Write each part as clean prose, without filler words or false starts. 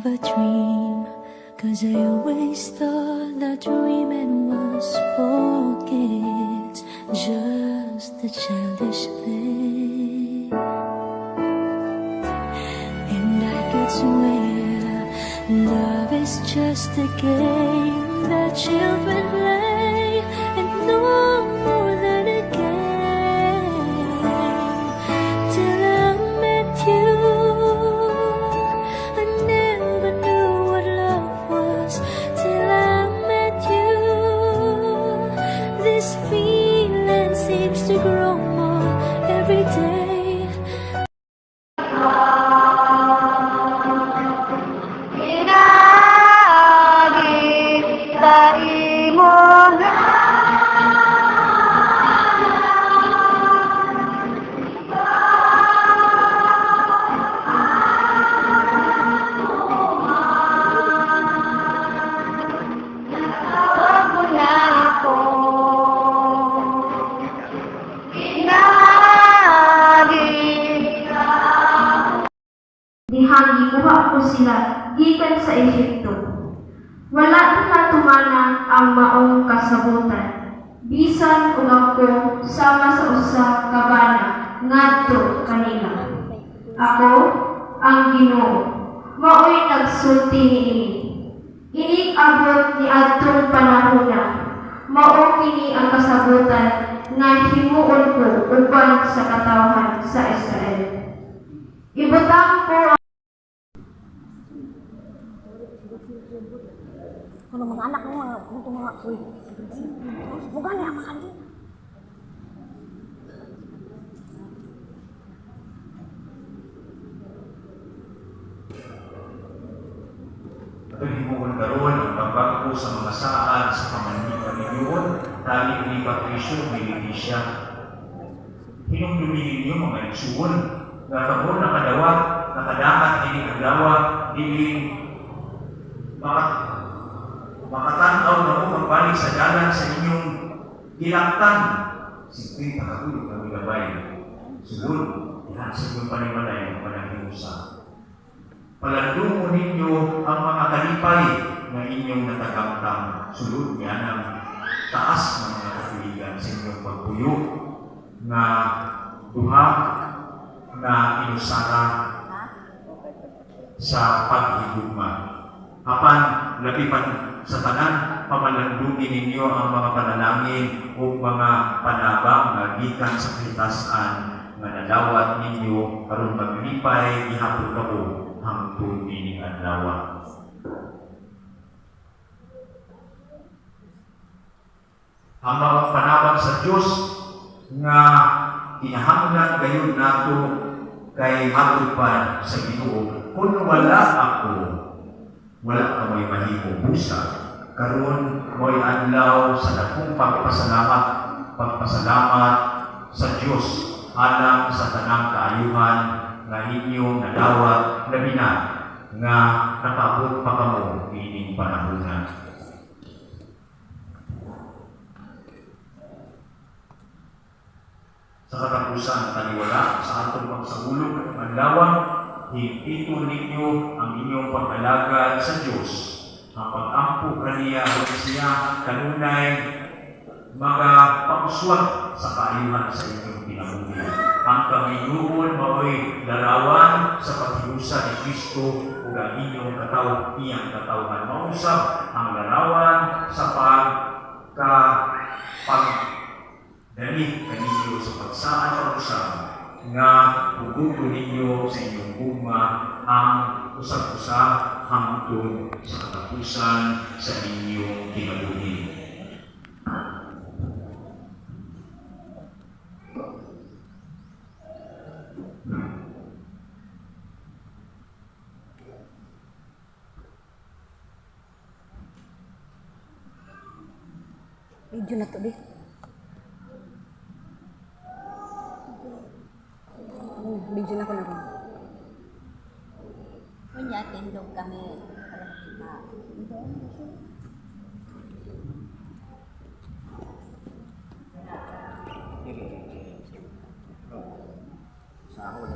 have a dream, 'cause I always thought that dreaming was for kids, just a childish thing. And I could swear love is just a game that children play, and no more than a game. Till I met you, I never knew what love was. Till I met you, this feeling seems to grow more every day. Dihang gikuha ko sila gikan sa Ehipto. Wala na natumana ang maong kasabutan. Bisan ug ako sama sa usa ka bana ngadto kanila. Ako ang Ginoo, mao'y nagsulti niini. Ining abot ni adtong panahona. Mao kini ang kasabutan nga himuon ko uban sa katawhan sa Israel. Ibutang ko Ano mga anak mo, mga uy, bukan ya makan din. Paghimuon karon ang pagbago sa mga saan sa pamaniyon, tali ni Patricio Militia. Hinumdumi ninyo mga igsuon, nga kabon nakadawat, nakadakat ini adlaw, dili makatanaw na mo magbalik sa dalan sa inyong gilaktan. Siyempre, nakatulog na may gabay. Sunod, yan sa inyong panimalay ang panahinusa. Palandungo ninyo ang mga kalipay na inyong natakamtang. Sunod niya ng taas ng mga kapiligan sa inyong pagpuyo na duha na inusara sa paghigugma. Apan, lapipan sa tanan, pamalandungin ninyo ang mga panalangin o mga panabang na gikan sa kahitasan nga nadawat ninyo karon maglipay ihapon kamo hangtod ining adlaw. Ang mga panabang sa Dios nga kinahanglan gayud nato kay matupad sa Ginoo. Kung wala ako, wala ka may mahimo busa. Karon mo'y adlaw sa dakong pagpasalamat sa Dios alang sa tanang kaayuhan nga inyong nadawat labi na nga nakaabot pa kamo ining panahon. Sa katapusan taliwala sa atong pagsahulog at adlaw, higpito ninyo ang inyong pag-alagad sa Diyos. Ang pag-ampo kaniya o siya kanunay mga pag-uswag sa kaayuhan sa inyong pinabuhi. Ang Panginoon mao'y larawan sa paghiusa ni Kristo o ang inyong iyang katawhan. Mausap ang larawan sa pagdali kaninyo sa pagsaan pag-usap nga huguto ninyo sa inyong gugma ang usap-usap hangtod sa katapusan sa inyong kinabuhi. Video na to di. Video na ko na rin. Kunya, tindog kami. Sahod.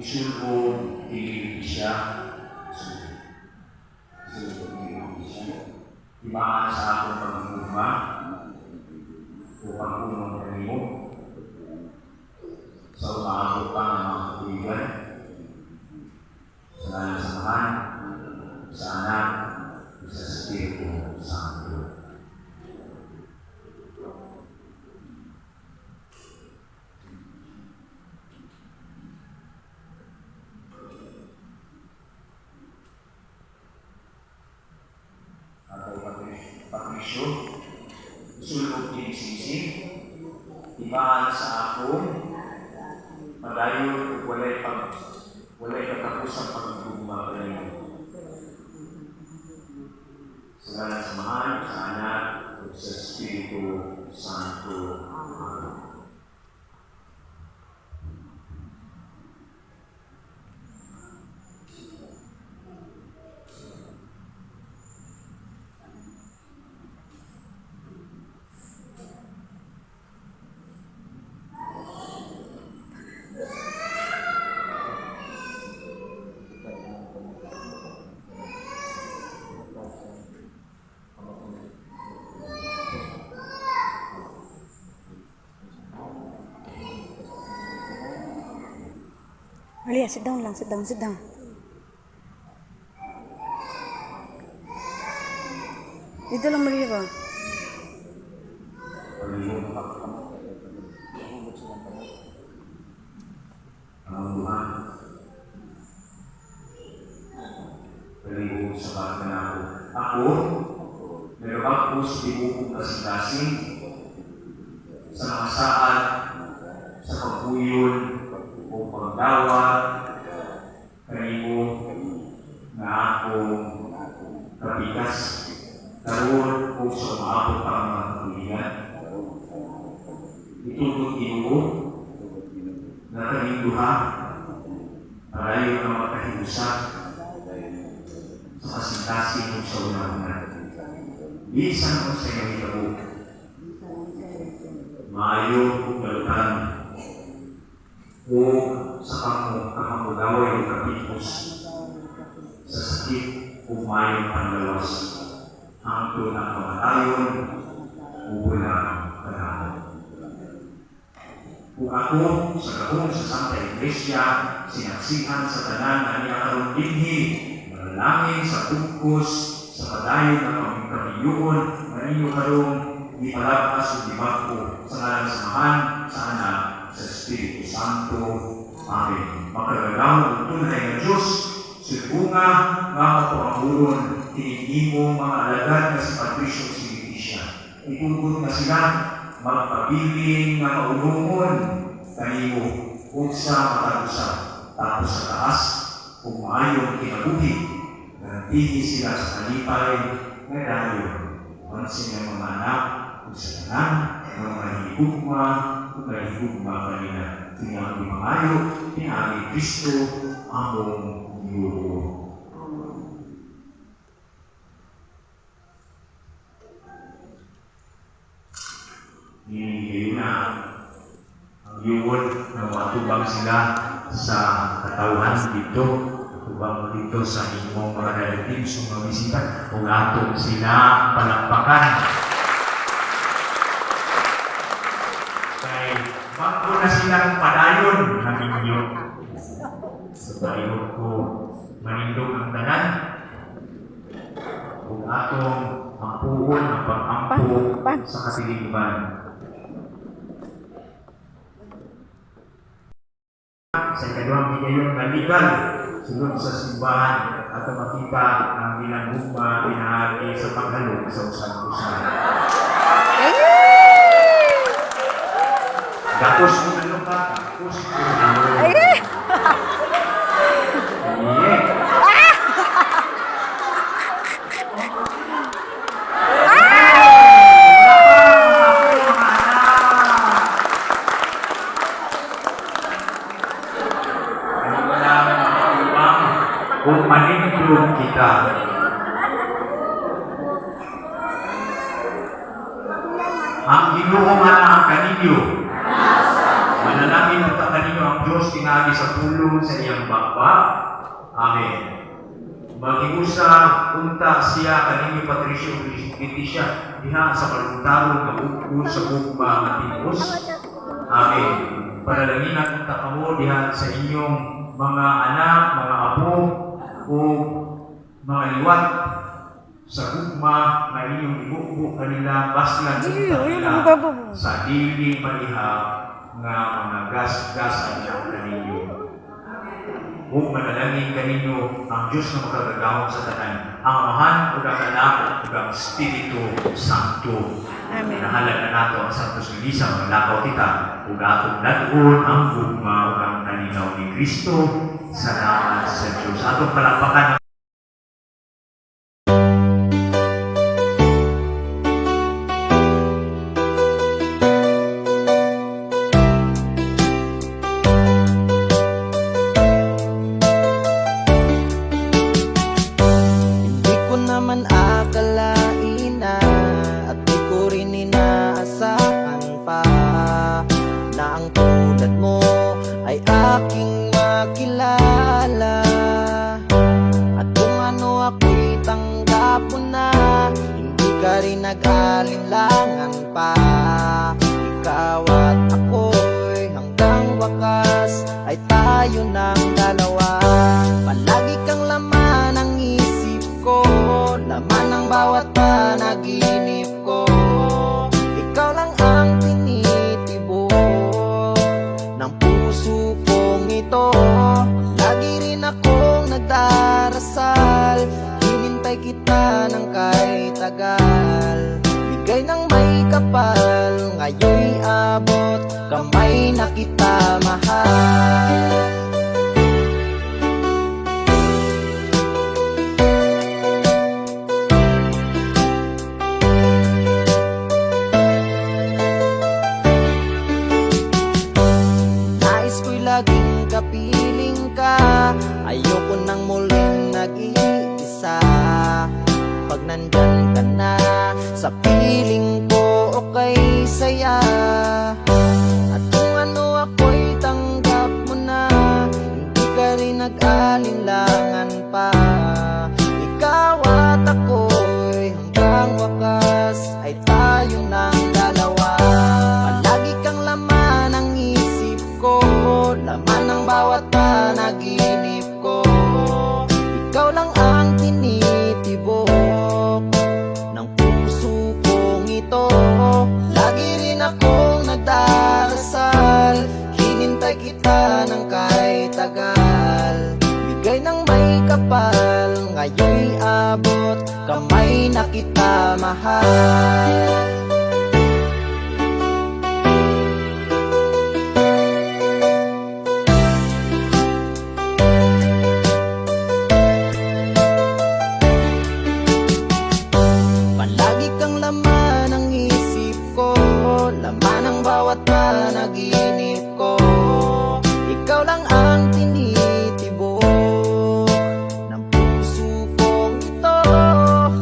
isulong dili siya. Timaan sa akong pagmumma o pagpunong kanimo sa umaabot pa ng mga katuligan sa ngalan ng Samahan, sa Anak, sa Espiritu Santo. Pagmisyo, sulog kinisisi, timaan sa akong madayon ug walay katapusang pagtugma kanimo. Sa ngalan ng Samahan, sa Anak, ug sa Espiritu Santo. Amen. Alia, sit down lang, sit down, sit down. Dito lang Maria ba? Ang Tuhan, palihog sa bata na ako. Ako, meron ako sa tibukong kasing-kasing, sa mga saan, sa pagbuyon, o pagdawa, kanimo na akong kapitas, karoon o sa umaabot pa ang mga katuligan. Itutong Ginoo na kaninduha, parayo na magkahiusap sa kasing-kasing o sa una-una. Bisan ko sa inyo hitabo, maayo o galutan, o sa kahamudaway o kapipos sa sakit o mayong panlawas hangtod ang kamatayon o walang panahon. Kung ako sa gahong sa Santa Iglesia sinaksihan sa tanan na niakaroon dinhi manalangin sa tungkos sa padayon ng aming kamiyuon na ninyo karong ipalabas o dibako sa ngalan ng Samahan, sa Anak, sa Espiritu Santo. Amen. Makagalaw ang tunay na Diyos, sirunga nga mapuanguron, tinigimo mga alagad na si Patricio si Leticia. Itugod na sila, magpabiling na maulungon, kanimo, kung sa matagusan, tapos sa taas, kung maayong kinabuhi, nantihi sila sa kalipay na dayon. Mansin ang mga anak, kung sa tanan, mga higugma, kung higugma kanina. Tingang di mangayo, tinagi Kristo, among Diyos. Ngayon na ang yuwon na matubang sila sa katauhan dito, matubang dito sa inyong mga relatives o mga bisita, kung atong sila palakpakan. Kaya bago na silang padayon ng inyo, sa paihot ko manindog ang tanan, kung atong ampuhon ang pag-ampo sa kasilingban. Sa ikaduhang higayon na legal, sunod sa simbahan at makita ang ilang hukma pinahagi sa paghalog sa usan-usan. Tapos mo na lang ba? Tapos mo na lang ba? Kung manindog kita, ang Ginoo man ang kaninyo, manalangin ang kaninyo ang Diyos tinagi sa pulong sa iyang bakba. Amen. Magiusa unta siya kaninyo Patricio Leticia diha sa kaluntarong kaugod sa gugma nga Timos. Amen. Panalangin unta kamo diha sa inyong mga anak, mga apo o mga liwat sa gugma nga inyong ibubo kanila baslan unta nila sa dili maliha nga mga gas-gas ang kaninyo. Huwag manalangin kaninyo ang Diyos na makagagawang sa tanan, ang Amahan o ang Anak o ang Espiritu Santo. Amen. Nahalan na nato ang Santos Milisa, malakaw kita, o atong nag-un ang gugma o ang kalinaw ni Kristo sa naman sa Diyos. Atong palakpakan Hindi ko naman akalain na at di ko rin inaasahan pa na ang tulad mo ay aking makilala. At kung ano ako'y tanggap mo na, hindi ka rin nag-alinlangan pa. Ikaw at ako'y hanggang wakas ay tayo ng dalawa. Palagi kang laman ng isip ko, laman ng bawat panaginip ko. Ikaw lang ang tinitibok ng puso kong ito. Lagi rin akong nagdarasal, hinintay kita ng kahit tagal. Bigay ng may kapal, ngayon'y abot, kamay na kita mahal. Nais ko'y laging kapiling ka, ayoko nang muling nag-iisa. Pag nandyan ka na, sa piling ko okay saya. At kung ano ako'y tanggap mo na, hindi ka rin nag-alinlangan pa. Ikaw at ako'y hanggang wakas ay tayo ng dalawa. Palagi kang laman ng isip ko, laman ng bawat panaginip ko. Ikaw lang ang tinitibok ng puso kong ito. Lagi rin akong nagdarasal, hinintay kita ng kahit tagal. Bigay ng may kapal, ngayon'y abot, kamay na kita mahal. Palagi kang laman ng isip ko, laman ng bawat panaginip ko. Ikaw lang ang tinitibok ng puso kong ito.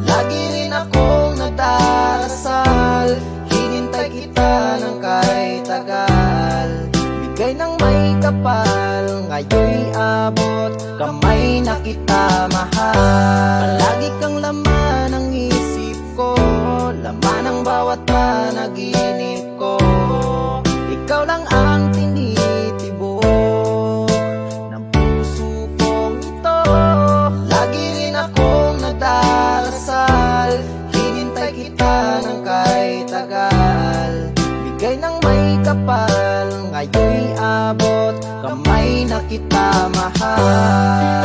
Lagi rin akong nagdarasal, hinintay kita ng kahit tagal. Bigay ng may kapal, ngayon'y abot, kamay na kita mahal. Palagi kang laman ng isip ko, laman ng bawat panaginip ko. Ikaw lang ang tinitibok ng puso kong ito. Lagi rin akong nagdarasal, hinintay kita ng kahit tagal. Bigay ng may kapal, ngayon'y abot, kamay na kita mahal.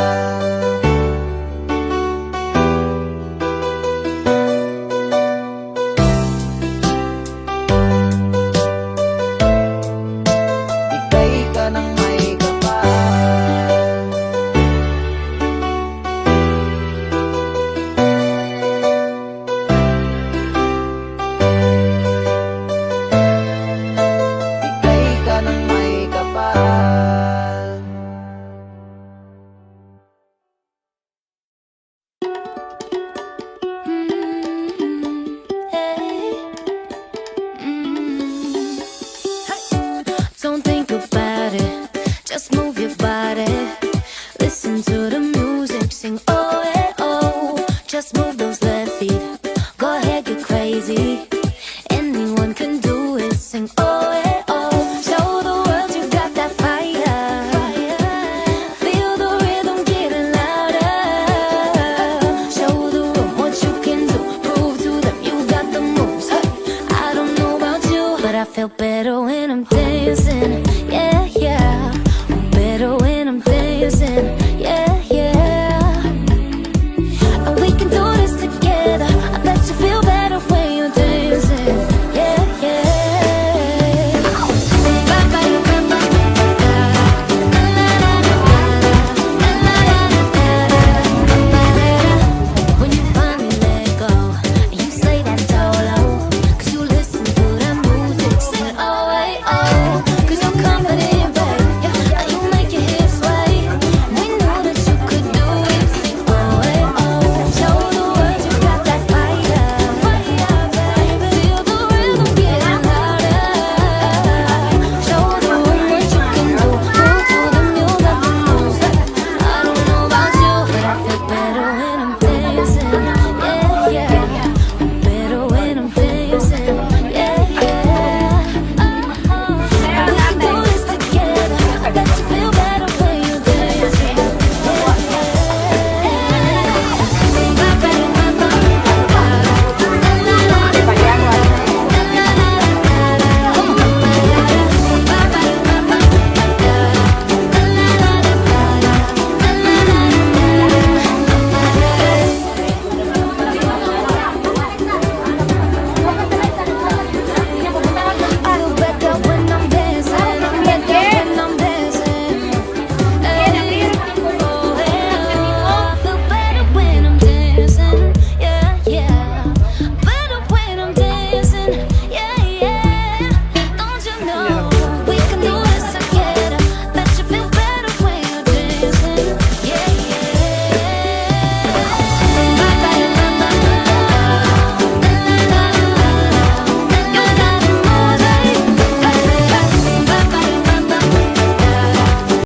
just move the